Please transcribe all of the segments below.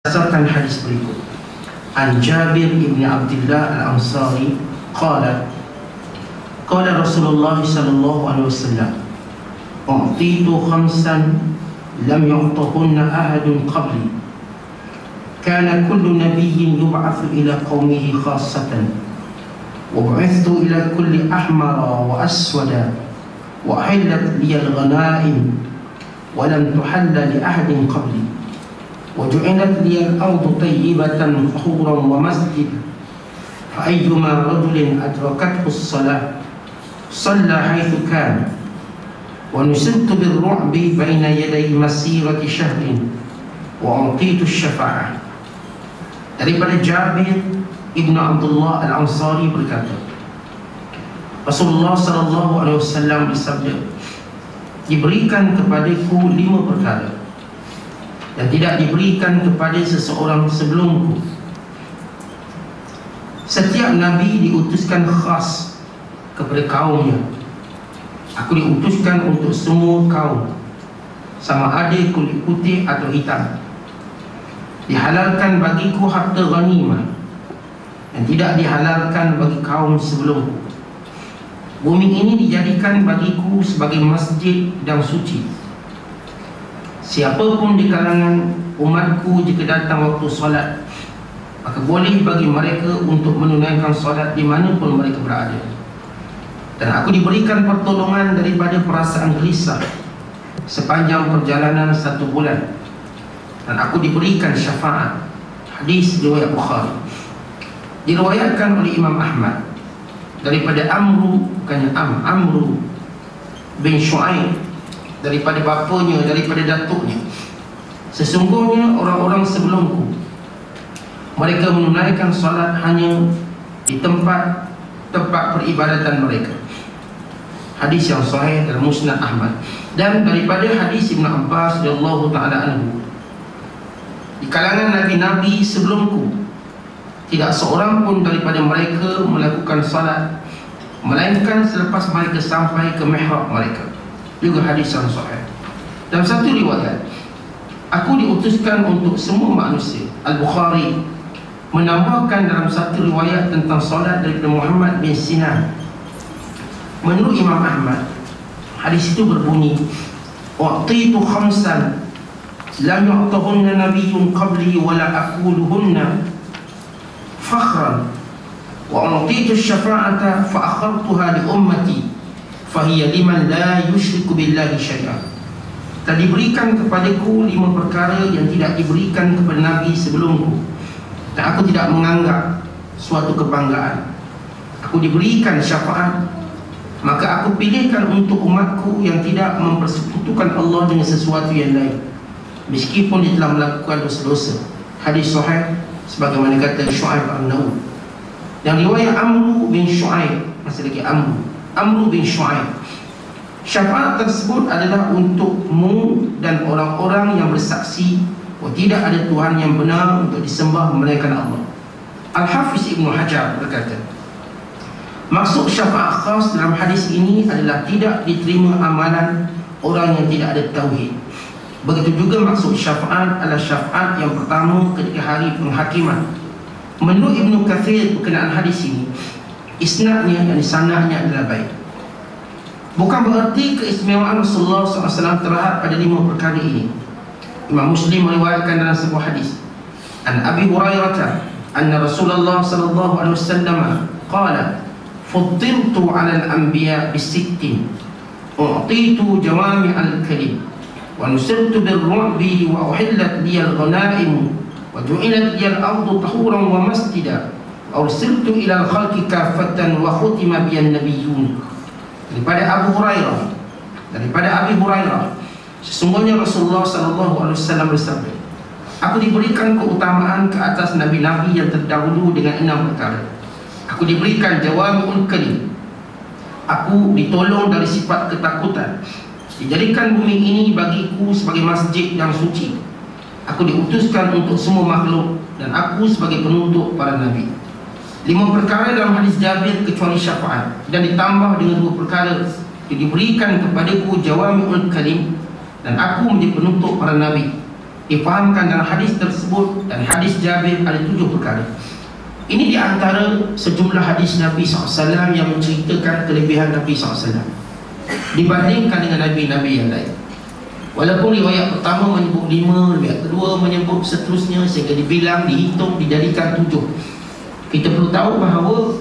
berdasarkan hadis berikut. An Jabir ibn Abdullah al-Ansari qala qala Rasulullah sallallahu alaihi wasallam u'titu khamsan lam yu'tahunna ahadun qabli kana kullu nabiyyin yub'athu ila qaumihi khassatan wa bu'ithtu ila kulli ahmara wa aswada wa ahillat liyal ghanaim wa lam tuhalla li ahadin qabli وجعلت لي الأرض طيبة طهورا ومسجد فأيما رجل أدركته الصلاة صلى حيث كان ونسلت بالرعب بين يدي مسيرة شهر وأعطيت الشفاعة. Daripada Jabir ibn Abdullah al-Ansari berkata, Rasulullah sallallahu alaihi wasallam bersabda, diberikan kepadaku 5 perkara yang tidak diberikan kepada seseorang sebelumku. Setiap Nabi diutuskan khas kepada kaumnya. Aku diutuskan untuk semua kaum, sama ada kulit putih atau hitam. Dihalalkan bagiku harta ghanimah yang tidak dihalalkan bagi kaum sebelumku. Bumi ini dijadikan bagiku sebagai masjid dan suci. Siapapun di kalangan umatku jika datang waktu solat, maka boleh bagi mereka untuk menunaikan solat di mana pun mereka berada. Dan aku diberikan pertolongan daripada perasaan gelisah sepanjang perjalanan 1 bulan. Dan aku diberikan syafaat. Hadis riwayat Bukhari. Diriwayatkan oleh Imam Ahmad daripada Amru bin Shu'aib, daripada bapanya, daripada datuknya, sesungguhnya orang-orang sebelumku mereka menunaikan solat hanya di tempat peribadatan mereka. Hadis yang sahih dalam Musnad Ahmad. Dan daripada hadis Ibn Abbas radhiyallahu ta'ala anhu, di kalangan nabi-nabi sebelumku tidak seorang pun daripada mereka melakukan solat melainkan selepas mereka sampai ke mihrab mereka. Juga hadis yang sahih. Dalam satu riwayat, aku diutuskan untuk semua manusia. Al-Bukhari menambahkan dalam satu riwayat tentang solat daripada Muhammad bin Sinan. Menurut Imam Ahmad, hadis itu berbunyi, u'titu khamsan lam yu'tahunna nabiyyun qabli wa la aquluhunna fakhran wa u'titu syafa'ata fa akhartuha li ummati fahiya liman la yushriku billahi syai'an. Telah diberikan kepadaku 5 perkara yang tidak diberikan kepada Nabi sebelumku, dan aku tidak menganggap suatu kebanggaan. Aku diberikan syafaat, maka aku pilihkan untuk umatku yang tidak mempersekutukan Allah dengan sesuatu yang lain, meskipun dia telah melakukan dosa-dosa. Hadis sahih sebagaimana kata Syu'aib an-Nawawi. Yang riwayat Amru bin Shu'aib, masih lagi Amru bin Shu'aib, syafaat tersebut adalah untukmu dan orang-orang yang bersaksi bahawa tidak ada Tuhan yang benar untuk disembah melainkan Allah. Al-Hafiz Ibn Hajar berkata, maksud syafaat khas dalam hadis ini adalah tidak diterima amalan orang yang tidak ada tauhid. Begitu juga maksud syafaat adalah syafaat yang pertama ketika hari penghakiman. Menurut Ibn Kathir berkenaan hadis ini, isnadnya dan sanadnya adalah baik. Bukan berarti keistimewaan Rasulullah SAW terhad pada 5 perkara ini. Imam Muslim meriwayatkan dalam sebuah hadis an Abi Hurairah anna Rasulullah sallallahu alaihi wasallam qala fuddirtu 'ala al-anbiya bi-sittin u'titu jawami' al-kalim wa nusirtu bir-ru'bi wa uhillat li al-ghanaim wa ju'ilat li al-ardu tahuran wa masjida ursiltu ila al-khalqi kaffatan wa khutima biyan nabiyyun. Daripada Abi Hurairah, sesungguhnya Rasulullah sallallahu alaihi wasallam bersabda, aku diberikan keutamaan ke atas nabi-nabi yang terdahulu dengan 6 perkara. Aku diberikan jawami'ul kalim, aku ditolong dari sifat ketakutan, dijadikan bumi ini bagiku sebagai masjid yang suci, aku diutuskan untuk semua makhluk, dan aku sebagai penuntut para nabi. 5 perkara dalam hadis Jabir kecuali syafaat, dan ditambah dengan 2 perkara yang diberikan kepadaku jawami'ul kalim, dan aku menjadi penuntut para nabi. Difahamkan dalam hadis tersebut dan hadis Jabir ada 7 perkara. Ini di antara sejumlah hadis Nabi SAW yang menceritakan kelebihan Nabi SAW dibandingkan dengan Nabi-Nabi yang lain. Walaupun riwayat pertama menyebut 5, riwayat kedua menyebut seterusnya, sehingga dibilang, dihitung, dijadikan 7. Kita perlu tahu bahawa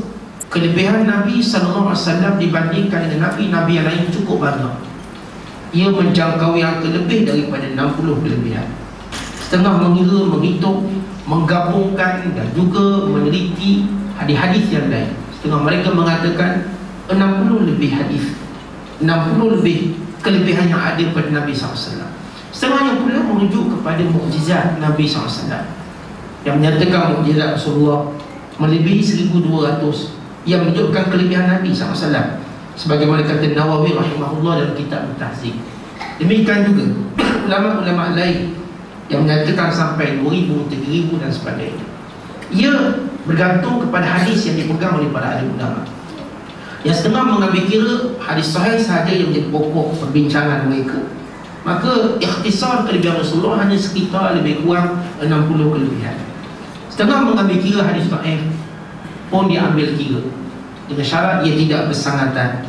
kelebihan Nabi SAW dibandingkan dengan Nabi-Nabi yang lain cukup banyak. Ia menjangkau yang lebih daripada 60 kelebihan. Setengah mengira, menghitung, menggabungkan dan juga meneliti hadis-hadis yang lain. Setengah mereka mengatakan 60 lebih hadis, 60 lebih kelebihan yang ada pada Nabi SAW. Setengahnya pula merujuk kepada mukjizat Nabi SAW yang menyatakan mukjizat Rasulullah melebihi 1200 yang menunjukkan kelebihan Nabi SAW, sebagaimana kata Nawawi rahimahullah dalam kitab Tahzib. Demikian juga ulama-ulama lain yang menyatakan sampai 2000, 3000 dan sebagainya. Ia bergantung kepada hadis yang dipegang oleh para ahli ulama. Yang setengah mengambil kira hadis sahih sahaja yang menjadi pokok perbincangan mereka, maka ikhtisar kelebihan Rasulullah hanya sekitar lebih kurang 60 kelebihan. Setengah mengambil kira hadis sahih pun dia ambil kira, dengan syarat ia tidak bersangatan,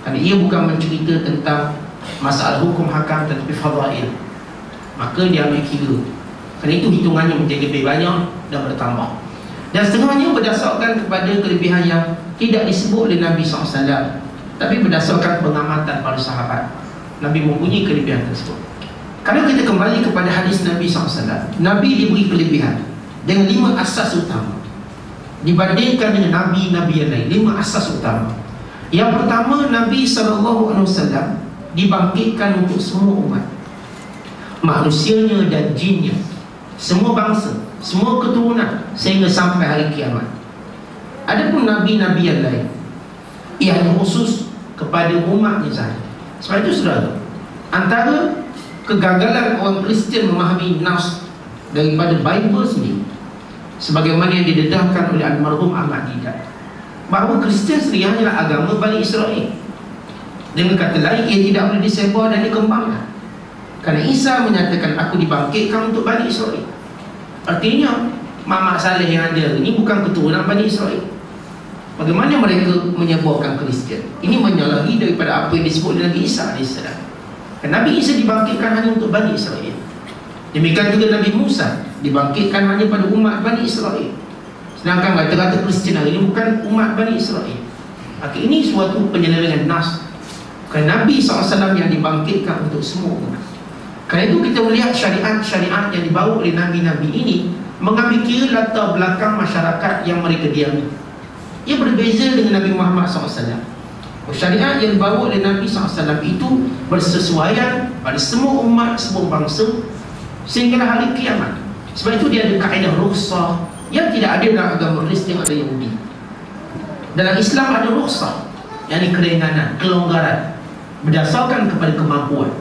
kerana ia bukan mencerita tentang masalah hukum hakam tetapi fadail, maka dia ambil kira. Kerana itu hitungannya menjadi lebih banyak dan bertambah. Dan setengahnya berdasarkan kepada kelebihan yang tidak disebut oleh Nabi SAW, tapi berdasarkan pengamatan para sahabat. Nabi mempunyai kelebihan tersebut. Kalau kita kembali kepada hadis Nabi SAW, Nabi diberi kelebihan dengan 5 asas utama dibandingkan dengan Nabi-Nabi yang lain. 5 asas utama. Yang pertama, Nabi SAW dibangkitkan untuk semua umat, manusianya dan jinnya, semua bangsa, semua keturunan, sehingga sampai hari kiamat. Adapun Nabi-Nabi yang lain, ia hanya khusus kepada umatnya sahaja. Sebab itu saudara, antara kegagalan orang Kristian memahami nas daripada Bible sendiri, sebagaimana yang didedahkan oleh almarhum Ahmad Didat, bahawa Kristian sendiri hanyalah agama Bani Israel. Dengan kata lain, ia tidak boleh disebar dan dikembangkan, kerana Isa menyatakan, aku dibangkitkan untuk Bani Israel. Artinya Mamak Saleh yang ada ini bukan keturunan Bani Israel. Bagaimana mereka menyebarkan Kristian? Ini menyalahi daripada apa yang disebut oleh Nabi Isa AS. Nabi Isa dibangkitkan hanya untuk Bani Israel. Demikian juga Nabi Musa dibangkitkan hanya pada umat Bani Israel. Sedangkan kata-kata Kristian hari ini bukan umat Bani Israel. Maka ini suatu penyelewengan nas. Kerana Nabi SAW yang dibangkitkan untuk semua umat. Kerana itu kita melihat syariat-syariat yang dibawa oleh Nabi-Nabi ini mengambil kira latar belakang masyarakat yang mereka diami. Ia berbeza dengan Nabi Muhammad SAW. Syariat yang dibawa oleh Nabi SAW itu bersesuaian pada semua umat, semua bangsa, sehingga hari kiamat. Sebab itu dia ada kaedah rukhsah yang tidak ada dalam agama Kristian atau Yahudi. Dalam Islam ada rukhsah, yakni keringanan, kelonggaran berdasarkan kepada kemampuan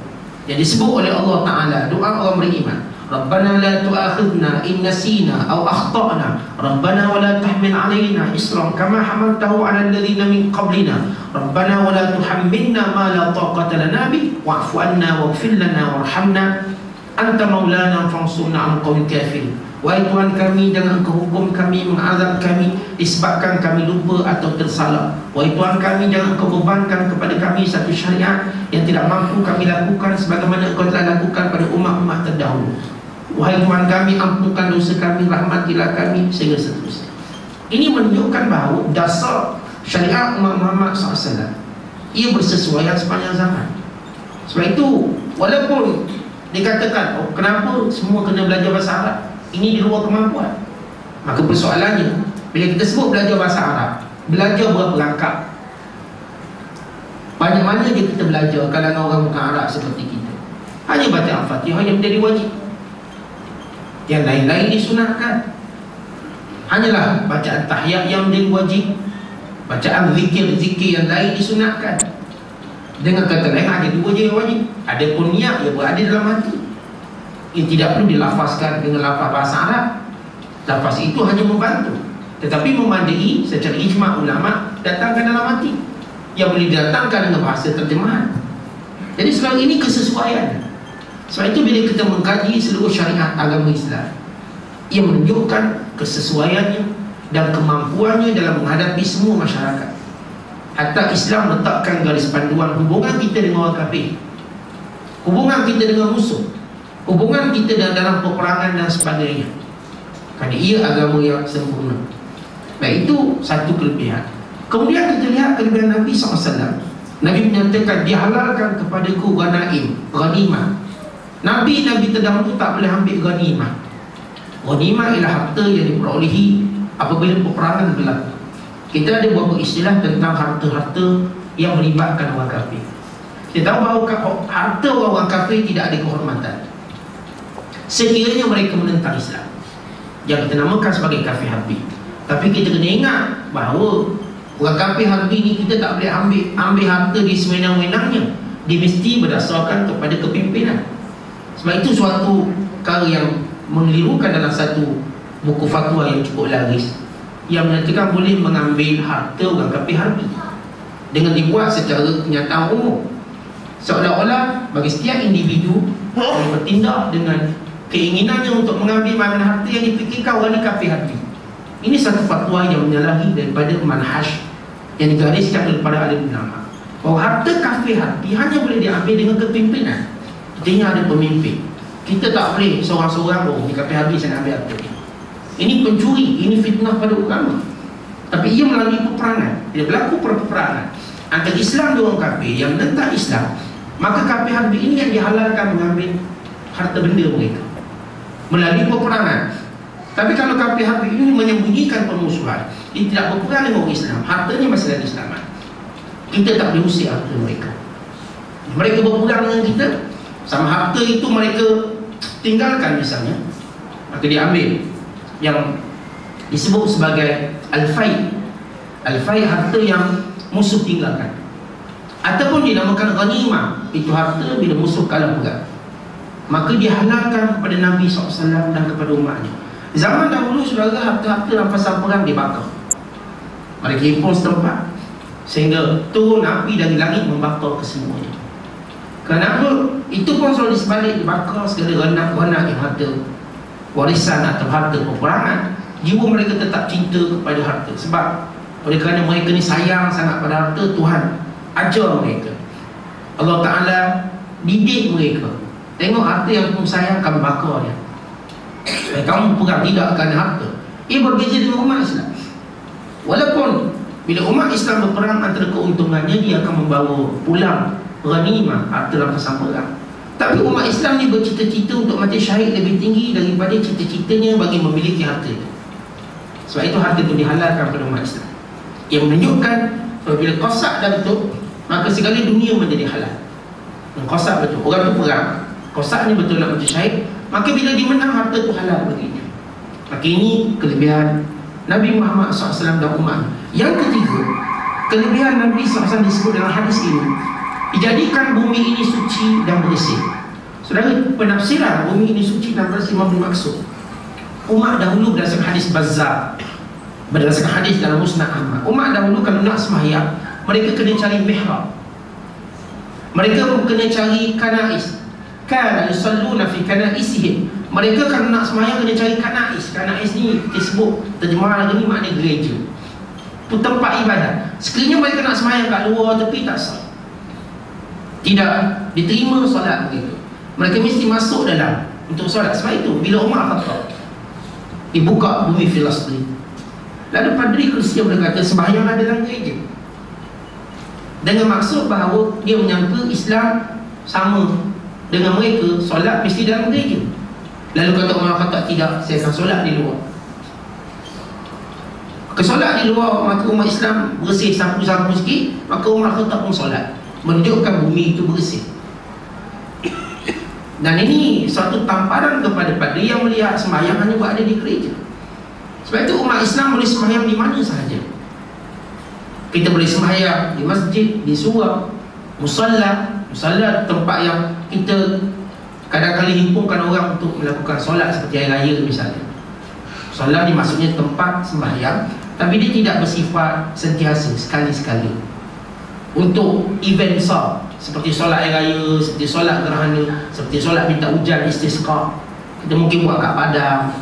yang disebut oleh Allah Ta'ala. Doa orang beriman, Rabbana la tu'akhidna in nasina aw akhtana, Rabbana wa la tahmil alaina isran kama hamaltahu ala alladhina min qablina, Rabbana wa la tuhammilna ma la taqata lana bi, wa'fu anna waghfir lana warhamna anta maulana fansurna 'alal qawmil kafirin. Wahai Tuhan kami, jangan Engkau hukum kami, mengazab kami disebabkan kami lupa atau tersalah. Wahai Tuhan kami, jangan Engkau bebankan kepada kami satu syariat yang tidak mampu kami lakukan sebagaimana Engkau telah lakukan pada umat-umat terdahulu. Wahai Tuhan kami, ampunkan dosa kami, rahmatilah kami, sehingga seterusnya. Ini menunjukkan bahawa dasar syariat umat Muhammad SAW ia bersesuaian sepanjang zaman. Sebab itu, walaupun dikatakan, oh, kenapa semua kena belajar bahasa Arab, ini di luar kemampuan, maka persoalannya, bila kita sebut belajar bahasa Arab, belajar berapa rangkap? Banyak mana je kita belajar kalau orang bukan Arab seperti kita? Hanya baca Al-Fatihah yang menjadi wajib, yang lain-lain disunatkan. Hanyalah bacaan tahiyat yang menjadi wajib, bacaan zikir-zikir yang lain disunatkan. Dengan kata lain, ada 2 je yang wajib. Ada pun niat yang berada dalam hati, yang tidak perlu dilafazkan dengan lafaz bahasa Arab. Lafaz itu hanya membantu, tetapi memadai secara ijma' ulama datangkan dalam hati, yang boleh didatangkan dengan bahasa terjemahan. Jadi sebab ini kesesuaian. Sebab itu bila kita mengkaji seluruh syariat agama Islam, Ia menunjukkan kesesuaiannya dan kemampuannya dalam menghadapi semua masyarakat. Hatta Islam letakkan garis panduan hubungan kita dengan orang kafir, hubungan kita dengan musuh, hubungan kita dalam peperangan dan sebagainya, kerana ia agama yang sempurna. Baik, itu satu kelebihan. Kemudian kita lihat kelebihan Nabi SAW. Nabi menyatakan, dihalalkan kepadaku ghanaim, ghanimah. Nabi-Nabi terdahulu tak boleh ambil ghanimah. Ghanimah ialah harta yang diperolehi apabila peperangan berlaku. Kita ada beberapa istilah tentang harta-harta yang melibatkan orang kafir. Kita tahu bahawa harta orang kafir tidak ada kehormatan sekiranya mereka menentang Islam, yang kita namakan sebagai kafir harbi. Tapi kita kena ingat bahawa orang kafir harbi ni kita tak boleh ambil harta di sewenang-wenangnya. Dia mesti berdasarkan kepada kepimpinan. Sebab itu suatu perkara yang mengelirukan dalam satu buku fatwa yang cukup laris, yang menyatakan boleh mengambil harta orang kafir harbi dengan dibuat secara kenyataan umum, seolah-olah bagi setiap individu yang bertindak dengan keinginannya untuk mengambil mana harta yang dipikirkan orang ni kafir harbi. Ini satu fatwa yang menyalahi daripada manhaj yang digariskan daripada alim ulama, bahawa harta kafir harbi hanya boleh diambil dengan kepimpinan. Artinya ada pemimpin. Kita tak boleh seorang-seorang, oh ni kafir harbi saya nak ambil harta ni. Ini pencuri, ini fitnah pada agama. Tapi ia melalui peperangan. Dia berlaku peperangan antara Islam dan orang kafir yang menentang Islam, maka kafir harbi ini yang dihalalkan mengambil harta benda mereka melalui peperangan. Tapi kalau kafir harbi ini menyembunyikan permusuhan, dia tidak berperang dengan orang Islam, hartanya masih lagi selamat, kita tak boleh usir harta mereka. Mereka berperang dengan kita, sama harta itu mereka tinggalkan misalnya, maka dia ambil yang disebut sebagai al-fai. Al-fai, harta yang musuh tinggalkan, ataupun dinamakan ghanimah, itu harta bila musuh kalah perang, maka dihalalkan kepada Nabi SAW dan kepada umatnya. Zaman dahulu saudara, harta-harta rampasan perang dibakar. Mereka himpun setempat sehingga turun api dari langit membakar kesemuanya. Kenapa? Itu pun selalu disebalik, dibakar segala ghanak-ghanak yang harta warisan atau harta peperangan. Jiwa mereka tetap cinta kepada harta, sebab oleh kerana mereka ni sayang sangat pada harta, Tuhan ajar mereka, Allah Ta'ala didik mereka. Tengok harta yang kamu sayang, kamu bakar dia. Kamu perang tidak kerana harta. Ia berbeza dengan umat Islam. Walaupun bila umat Islam berperang, antara keuntungannya dia akan membawa pulang ghanimah, harta rampasan perang. Tapi umat Islam ni bercita-cita untuk mati syahid lebih tinggi daripada cita-citanya bagi memiliki harta itu. Sebab itu harta itu dihalalkan pada umat Islam, yang menunjukkan apabila qasak dah betul, maka segala dunia menjadi halal. Qasak betul, orang tu perang, qasak ni betul nak mati syahid, maka bila dia menang, harta itu halal baginya. Maka ini kelebihan Nabi Muhammad SAW dan umat. Yang ketiga, kelebihan Nabi SAW disebut dalam hadis ini, dijadikan bumi ini suci dan bersih. Saudara, penafsiran bumi ini suci dan bersih bermaksud umat dahulu berdasarkan hadis Bazzar, berdasarkan hadis dalam Musnad Ahmad, umat dahulu kalau nak sembahyang, mereka kena cari mihrab, mereka kena cari kanais. Kana yusalluna fi kanaisihim, mereka kalau nak sembahyang kena cari kanais. Kanais ni disebut, terjemah lagi ni makna gereja, itu tempat ibadat. Sekiranya mereka nak sembahyang kat luar tepi, tak sah, tidak diterima solat begitu. Mereka mesti masuk dalam untuk solat. Sebab itu bila Umar Khattab dibuka bumi Filastin, lalu padri Kristian berkata sembahyanglah dalam gereja, dengan maksud bahawa dia menyangka Islam sama dengan mereka, solat mesti dalam gereja. Lalu kata Umar Khattab, tidak, saya akan solat di luar. Kesolat di luar, maka umat Islam bersih, sapu-sapu sikit, maka Umar Khattab pun solat, menunjukkan bumi itu bersih. Dan ini suatu tamparan kepada padri yang melihat sembahyang hanya berada di gereja. Sebab itu umat Islam boleh sembahyang di mana sahaja. Kita boleh sembahyang di masjid, di surau, musalla. Musalla tempat yang kita kadang-kadang himpunkan orang untuk melakukan solat seperti hari raya misalnya. Musalla ni maksudnya tempat sembahyang, tapi dia tidak bersifat sentiasa, sekali-sekali. Untuk event besar seperti solat hari raya, seperti solat gerhana, seperti solat minta hujan istisqa, kita mungkin buat kat padang,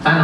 tanah